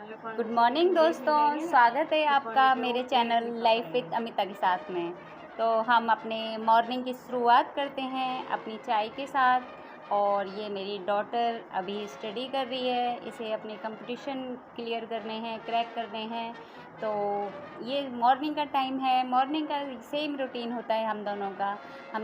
Good morning दोस्तों, स्वागत है आपका मेरे चैनल लाइफ विद अमिता के साथ में। तो हम अपने मॉर्निंग की शुरुआत करते हैं अपनी चाय के साथ। और ये मेरी डॉटर अभी स्टडी कर रही है, इसे अपने कंपटीशन क्लियर करने हैं, क्रैक करने हैं। तो ये मॉर्निंग का टाइम है, मॉर्निंग का सेम रूटीन होता है हम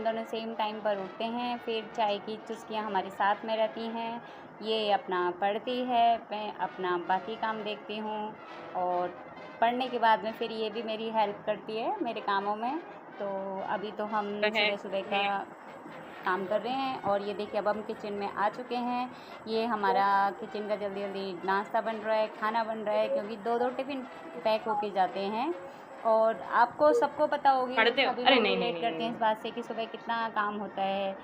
दोनों सेम टाइम पर उठते हैं, फिर चाय की चुस्कियाँ हमारे साथ में रहती हैं। ये अपना पढ़ती है, मैं अपना बाकी काम देखती हूँ। और पढ़ने के बाद में फिर ये भी मेरी हेल्प करती है मेरे कामों में। तो अभी तो हम सुबह सुबह का काम कर रहे हैं। और ये देखिए, अब हम किचन में आ चुके हैं। ये हमारा किचन का जल्दी जल्दी नाश्ता बन रहा है, खाना बन रहा है, क्योंकि दो दो टिफ़िन पैक होके जाते हैं। और आपको सबको पता होगी, सभी लोग रिलेट करते हैं इस बात से कि सुबह कितना काम होता है।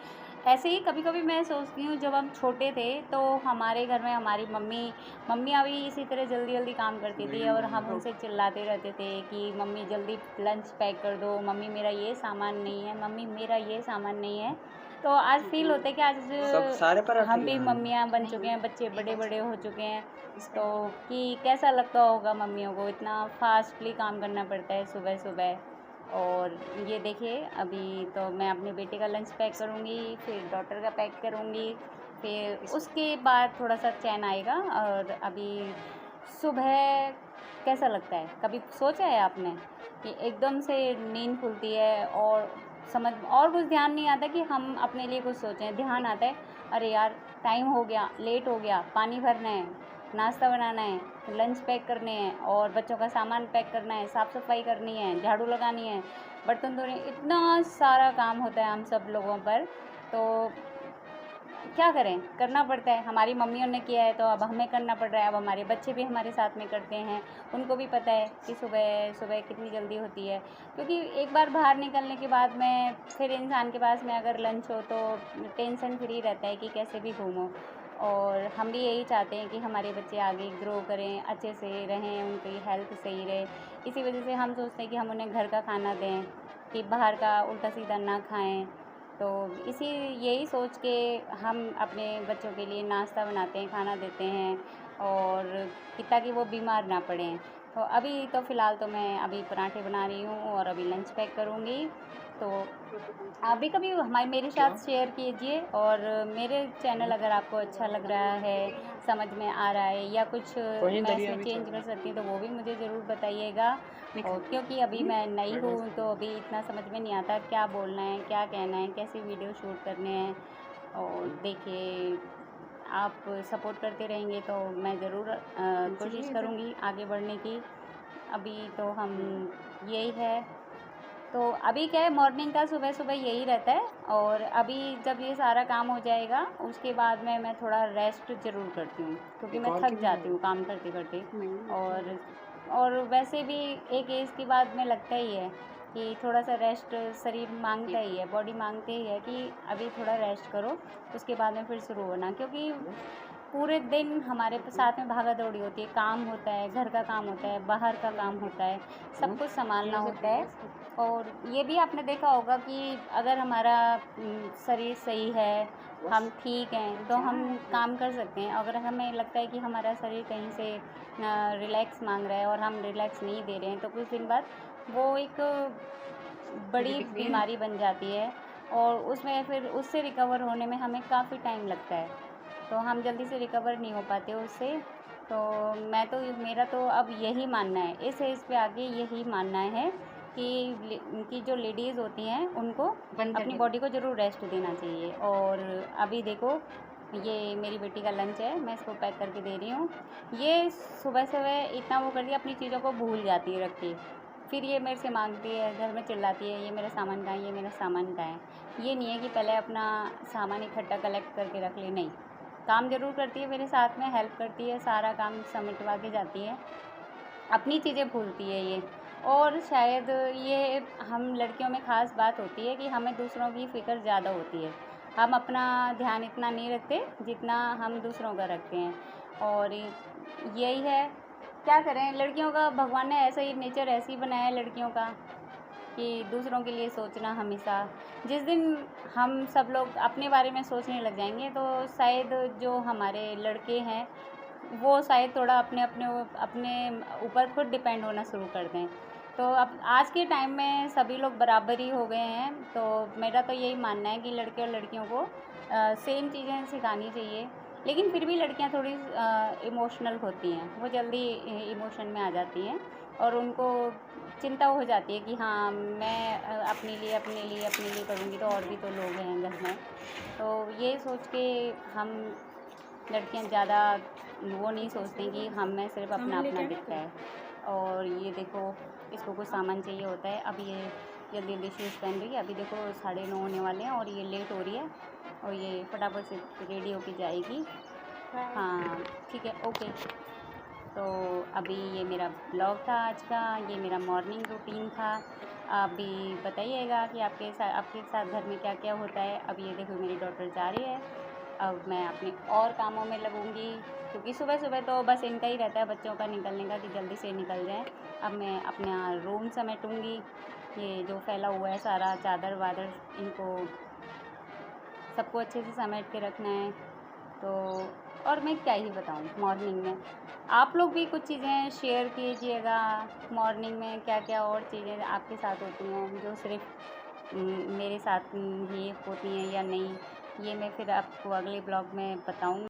ऐसे ही कभी कभी मैं सोचती हूँ, जब हम छोटे थे तो हमारे घर में हमारी मम्मियाँ भी इसी तरह जल्दी जल्दी काम करती थी, और हम उनसे चिल्लाते रहते थे कि मम्मी जल्दी लंच पैक कर दो, मम्मी मेरा ये सामान नहीं है, मम्मी मेरा ये सामान नहीं है। तो आज फील होता है कि आज हम भी मम्मियाँ बन चुके हैं, बच्चे बड़े बड़े हो चुके हैं। तो कि कैसा लगता होगा मम्मियों को, इतना फास्टली काम करना पड़ता है सुबह सुबह। और ये देखिए, अभी तो मैं अपने बेटे का लंच पैक करूँगी, फिर डॉटर का पैक करूँगी, फिर उसके बाद थोड़ा सा चैन आएगा। और अभी सुबह कैसा लगता है, कभी सोचा है आपने कि एकदम से नींद खुलती है और समझ और कुछ ध्यान नहीं आता कि हम अपने लिए कुछ सोचें, ध्यान आता है अरे यार टाइम हो गया, लेट हो गया, पानी भरना है, नाश्ता बनाना है, लंच पैक करने हैं, और बच्चों का सामान पैक करना है, साफ़ सफाई करनी है, झाड़ू लगानी है, बर्तन धोने, इतना सारा काम होता है हम सब लोगों पर। तो क्या करें, करना पड़ता है। हमारी मम्मियों ने किया है तो अब हमें करना पड़ रहा है, अब हमारे बच्चे भी हमारे साथ में करते हैं। उनको भी पता है कि सुबह सुबह कितनी जल्दी होती है, क्योंकि एक बार बाहर निकलने के बाद में फिर इंसान के पास में अगर लंच हो तो टेंशन फ्री रहता है कि कैसे भी घूमो। और हम भी यही चाहते हैं कि हमारे बच्चे आगे ग्रो करें, अच्छे से रहें, उनकी हेल्थ सही रहे। इसी वजह से हम सोचते हैं कि हम उन्हें घर का खाना दें, कि बाहर का उल्टा सीधा ना खाएं। तो इसी यही सोच के हम अपने बच्चों के लिए नाश्ता बनाते हैं, खाना देते हैं, और कि ताकि वो बीमार ना पड़ें। तो अभी तो फ़िलहाल तो मैं अभी पराठे बना रही हूँ और अभी लंच पैक करूँगी। तो आप भी कभी हमारे मेरे साथ शेयर कीजिए, और मेरे चैनल अगर आपको अच्छा लग रहा है, समझ में आ रहा है, या कुछ मैं इसमें चेंज कर सकती हूँ तो वो भी मुझे ज़रूर बताइएगा। और क्योंकि अभी मैं नई हूँ तो अभी इतना समझ में नहीं आता क्या बोलना है, क्या कहना है, कैसे वीडियो शूट करने हैं। और देखिए, आप सपोर्ट करते रहेंगे तो मैं ज़रूर कोशिश करूँगी आगे बढ़ने की। अभी तो हम यही है। तो अभी क्या है, मॉर्निंग का सुबह सुबह यही रहता है। और अभी जब ये सारा काम हो जाएगा उसके बाद में मैं थोड़ा रेस्ट ज़रूर करती हूँ, क्योंकि मैं थक जाती हूँ काम करते करते। और वैसे भी एक एज के बाद में लगता ही है कि थोड़ा सा रेस्ट शरीर मांगता ही है, बॉडी मांगती ही है कि अभी थोड़ा रेस्ट करो, उसके बाद में फिर शुरू होना। क्योंकि पूरे दिन हमारे साथ में भागा दौड़ी होती है, काम होता है, घर का काम होता है, बाहर का काम होता है, सब कुछ संभालना होता है। और ये भी आपने देखा होगा कि अगर हमारा शरीर सही है, हम ठीक हैं, तो हम काम कर सकते हैं। अगर हमें लगता है कि हमारा शरीर कहीं से रिलैक्स मांग रहा है और हम रिलैक्स नहीं दे रहे हैं, तो कुछ दिन बाद वो एक बड़ी बीमारी बन जाती है, और उसमें फिर उससे रिकवर होने में हमें काफ़ी टाइम लगता है। तो हम जल्दी से रिकवर नहीं हो पाते उससे। तो मेरा तो अब यही मानना है, इस एज पे आके यही मानना है कि जो लेडीज़ होती हैं उनको अपनी बॉडी को ज़रूर रेस्ट देना चाहिए। और अभी देखो, ये मेरी बेटी का लंच है, मैं इसको पैक करके दे रही हूँ। ये सुबह सुबह इतना वो कर दिया, अपनी चीज़ों को भूल जाती है रख के, फिर ये मेरे से मांगती है, घर में चिल्लाती है, ये मेरा सामान कहाँ है, ये मेरा सामान कहाँ है। ये नहीं है कि पहले अपना सामान इकट्ठा कलेक्ट करके रख ले, नहीं, काम ज़रूर करती है, मेरे साथ में हेल्प करती है, सारा काम समेटवा के जाती है, अपनी चीज़ें भूलती है ये। और शायद ये हम लड़कियों में ख़ास बात होती है कि हमें दूसरों की फ़िक्र ज़्यादा होती है, हम अपना ध्यान इतना नहीं रखते जितना हम दूसरों का रखते हैं। और यही है, क्या करें, लड़कियों का भगवान ने ऐसा ही नेचर ऐसे ही बनाया है लड़कियों का कि दूसरों के लिए सोचना हमेशा। जिस दिन हम सब लोग अपने बारे में सोचने लग जाएंगे तो शायद जो हमारे लड़के हैं वो शायद थोड़ा अपने अपने अपने ऊपर खुद डिपेंड होना शुरू कर दें। तो अब आज के टाइम में सभी लोग बराबर ही हो गए हैं, तो मेरा तो यही मानना है कि लड़के और लड़कियों को सेम चीज़ें सिखानी चाहिए। लेकिन फिर भी लड़कियां थोड़ी इमोशनल होती हैं, वो जल्दी इमोशन में आ जाती हैं और उनको चिंता हो जाती है कि हाँ मैं अपने लिए करूँगी तो और भी तो लोग हैं घर में। तो ये सोच के हम लड़कियां ज़्यादा वो नहीं सोचती कि हमें सिर्फ अपना अपना दिखता है। और ये देखो, इसको कुछ सामान चाहिए होता है, अब ये जल्दी जल्दी शूज़ पहन रही है, अभी देखो 9:30 होने वाले हैं और ये लेट हो रही है और ये फटाफट से रेडी होके जाएगी। हाँ ठीक है, ओके। तो अभी ये मेरा ब्लॉग था आज का, ये मेरा मॉर्निंग रूटीन था। अभी बताइएगा कि आपके साथ घर में क्या क्या होता है। अब ये देखो मेरी डॉटर जा रही है, अब मैं अपने और कामों में लगूंगी, क्योंकि सुबह सुबह तो बस इनका ही रहता है बच्चों का निकलने का कि जल्दी से निकल जाए। अब मैं अपना रूम समेटूंगी, ये जो फैला हुआ है सारा चादर वादर, इनको सबको अच्छे से समेट के रखना है। तो और मैं क्या ही बताऊँ मॉर्निंग में, आप लोग भी कुछ चीज़ें शेयर कीजिएगा मॉर्निंग में क्या क्या और चीज़ें आपके साथ होती हैं जो सिर्फ मेरे साथ ही होती हैं या नहीं। ये मैं फिर आपको अगले ब्लॉग में बताऊँगी।